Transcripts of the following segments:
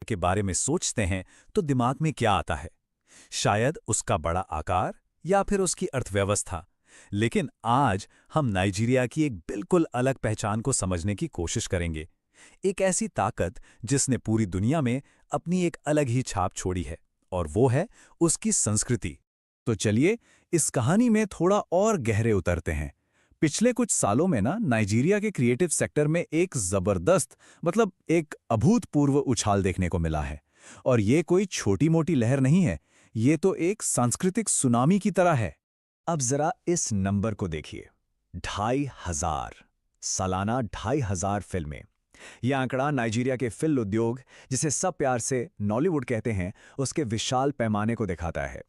के बारे में सोचते हैं तो दिमाग में क्या आता है? शायद उसका बड़ा आकार या फिर उसकी अर्थव्यवस्था। लेकिन आज हम नाइजीरिया की एक बिल्कुल अलग पहचान को समझने की कोशिश करेंगे। एक ऐसी ताकत जिसने पूरी दुनिया में अपनी एक अलग ही छाप छोड़ी है, और वो है उसकी संस्कृति। तो चलिए इस कहानी में थोड़ा और गहरे उतरते हैं। पिछले कुछ सालों में ना नाइजीरिया के क्रिएटिव सेक्टर में एक जबरदस्त एक अभूतपूर्व उछाल देखने को मिला है। और ये कोई छोटी-मोटी लहर नहीं है, ये तो एक सांस्कृतिक सुनामी की तरह है। अब जरा इस नंबर को देखिए, 2,500 सालाना 2,500 फिल्में। यह आंकड़ा नाइजीरिया के फिल्म उद्योग, जिसे सब प्यार से नॉलीवुड कहते हैं, उसके विशाल पैमाने को दिखाता है।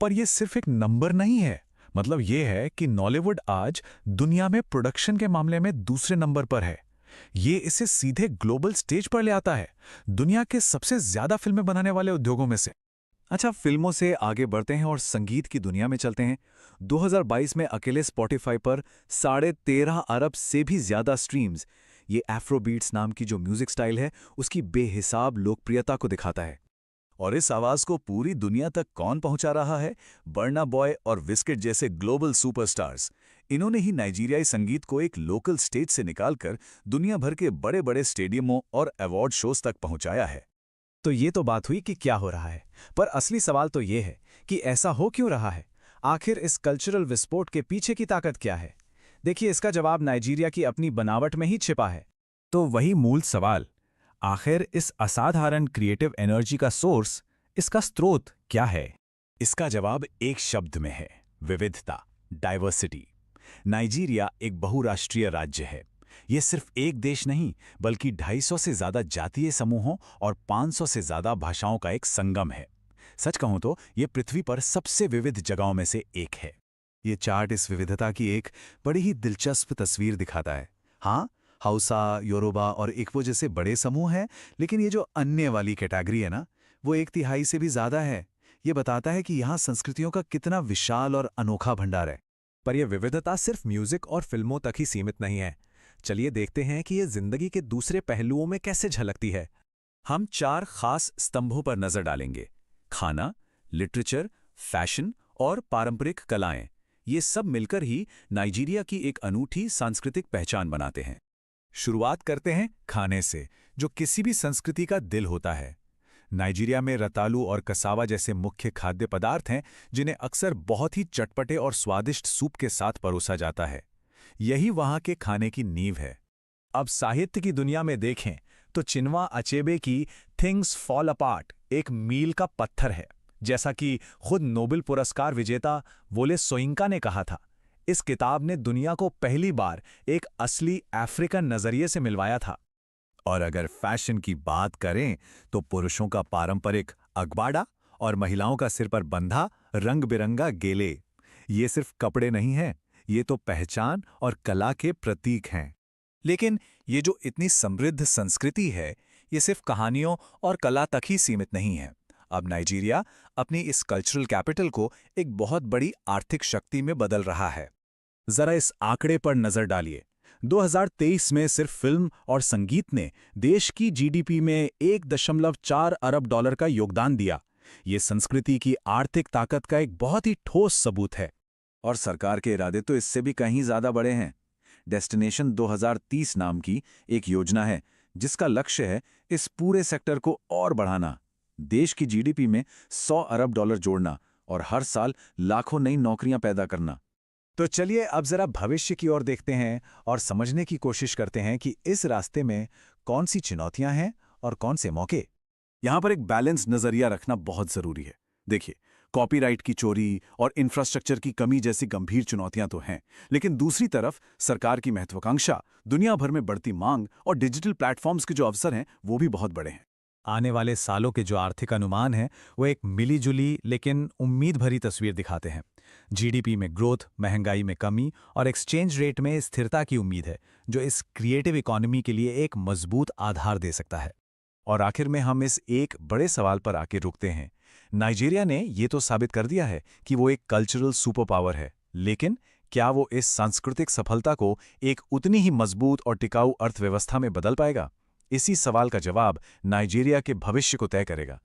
पर यह सिर्फ एक नंबर नहीं है। मतलब यह है कि नॉलीवुड आज दुनिया में प्रोडक्शन के मामले में दूसरे नंबर पर है। ये इसे सीधे ग्लोबल स्टेज पर ले आता है, दुनिया के सबसे ज्यादा फिल्में बनाने वाले उद्योगों में से। अच्छा, फिल्मों से आगे बढ़ते हैं और संगीत की दुनिया में चलते हैं। 2022 में अकेले स्पॉटिफाई पर 13.5 अरब से भी ज्यादा स्ट्रीम्स। ये एफ्रोबीट्स नाम की जो म्यूजिक स्टाइल है, उसकी बेहिसाब लोकप्रियता को दिखाता है। और इस आवाज को पूरी दुनिया तक कौन पहुंचा रहा है? बर्ना बॉय और विस्किट जैसे ग्लोबल सुपरस्टार्स। इन्होंने ही नाइजीरियाई संगीत को एक लोकल स्टेज से निकालकर दुनिया भर के बड़े बड़े स्टेडियमों और अवार्ड शोज तक पहुंचाया है। तो ये तो बात हुई कि क्या हो रहा है, पर असली सवाल तो ये है कि ऐसा हो क्यों रहा है? आखिर इस कल्चरल विस्फोट के पीछे की ताकत क्या है? देखिए, इसका जवाब नाइजीरिया की अपनी बनावट में ही छिपा है। तो वही मूल सवाल, आखिर इस असाधारण क्रिएटिव एनर्जी का सोर्स, इसका स्रोत क्या है? इसका जवाब एक शब्द में है, विविधता, डाइवर्सिटी। नाइजीरिया एक बहुराष्ट्रीय राज्य है। ये सिर्फ एक देश नहीं, बल्कि 250 से ज्यादा जातीय समूहों और 500 से ज्यादा भाषाओं का एक संगम है। सच कहूं तो ये पृथ्वी पर सबसे विविध जगहों में से एक है। ये चार्ट इस विविधता की एक बड़ी ही दिलचस्प तस्वीर दिखाता है। हाँ, हौसा, योरुबा और इक्बो जैसे बड़े समूह हैं, लेकिन ये जो अन्य वाली कैटेगरी है ना, वो 1/3 से भी ज्यादा है। ये बताता है कि यहाँ संस्कृतियों का कितना विशाल और अनोखा भंडार है। पर यह विविधता सिर्फ म्यूजिक और फिल्मों तक ही सीमित नहीं है। चलिए देखते हैं कि यह जिंदगी के दूसरे पहलुओं में कैसे झलकती है। हम 4 खास स्तंभों पर नजर डालेंगे: खाना, लिटरेचर, फैशन और पारंपरिक कलाएं। ये सब मिलकर ही नाइजीरिया की एक अनूठी सांस्कृतिक पहचान बनाते हैं। शुरुआत करते हैं खाने से, जो किसी भी संस्कृति का दिल होता है। नाइजीरिया में रतालू और कसावा जैसे मुख्य खाद्य पदार्थ हैं, जिन्हें अक्सर बहुत ही चटपटे और स्वादिष्ट सूप के साथ परोसा जाता है। यही वहाँ के खाने की नींव है। अब साहित्य की दुनिया में देखें तो चिनवा अचेबे की थिंग्स फॉल अपार्ट एक मील का पत्थर है। जैसा कि खुद नोबेल पुरस्कार विजेता वोले सोयिंका ने कहा था, इस किताब ने दुनिया को पहली बार एक असली अफ्रीकन नजरिए से मिलवाया था। और अगर फैशन की बात करें तो पुरुषों का पारंपरिक अगबाड़ा और महिलाओं का सिर पर बंधा रंग बिरंगा गेले, ये सिर्फ कपड़े नहीं हैं, ये तो पहचान और कला के प्रतीक हैं। लेकिन ये जो इतनी समृद्ध संस्कृति है, ये सिर्फ कहानियों और कला तक ही सीमित नहीं है। अब नाइजीरिया अपनी इस कल्चरल कैपिटल को एक बहुत बड़ी आर्थिक शक्ति में बदल रहा है। जरा इस आंकड़े पर नजर डालिए। 2023 में सिर्फ फिल्म और संगीत ने देश की जीडीपी में 1.4 अरब डॉलर का योगदान दिया। ये संस्कृति की आर्थिक ताकत का एक बहुत ही ठोस सबूत है। और सरकार के इरादे तो इससे भी कहीं ज्यादा बड़े हैं। डेस्टिनेशन 2030 नाम की एक योजना है, जिसका लक्ष्य है इस पूरे सेक्टर को और बढ़ाना, देश की जीडीपी में 100 अरब डॉलर जोड़ना और हर साल लाखों नई नौकरियां पैदा करना। तो चलिए अब जरा भविष्य की ओर देखते हैं और समझने की कोशिश करते हैं कि इस रास्ते में कौन सी चुनौतियां हैं और कौन से मौके। यहां पर एक बैलेंस नजरिया रखना बहुत जरूरी है। देखिए, कॉपीराइट की चोरी और इंफ्रास्ट्रक्चर की कमी जैसी गंभीर चुनौतियां तो हैं, लेकिन दूसरी तरफ सरकार की महत्वाकांक्षा, दुनिया भर में बढ़ती मांग और डिजिटल प्लेटफॉर्म्स के जो अवसर हैं, वो भी बहुत बड़े हैं। आने वाले सालों के जो आर्थिक अनुमान हैं, वो एक मिलीजुली लेकिन उम्मीद भरी तस्वीर दिखाते हैं। जीडीपी में ग्रोथ, महंगाई में कमी और एक्सचेंज रेट में स्थिरता की उम्मीद है, जो इस क्रिएटिव इकोनॉमी के लिए एक मजबूत आधार दे सकता है। और आखिर में हम इस एक बड़े सवाल पर आके रुकते हैं। नाइजीरिया ने ये तो साबित कर दिया है कि वो एक कल्चरल सुपर पावर है, लेकिन क्या वो इस सांस्कृतिक सफलता को एक उतनी ही मजबूत और टिकाऊ अर्थव्यवस्था में बदल पाएगा? इसी सवाल का जवाब नाइजीरिया के भविष्य को तय करेगा।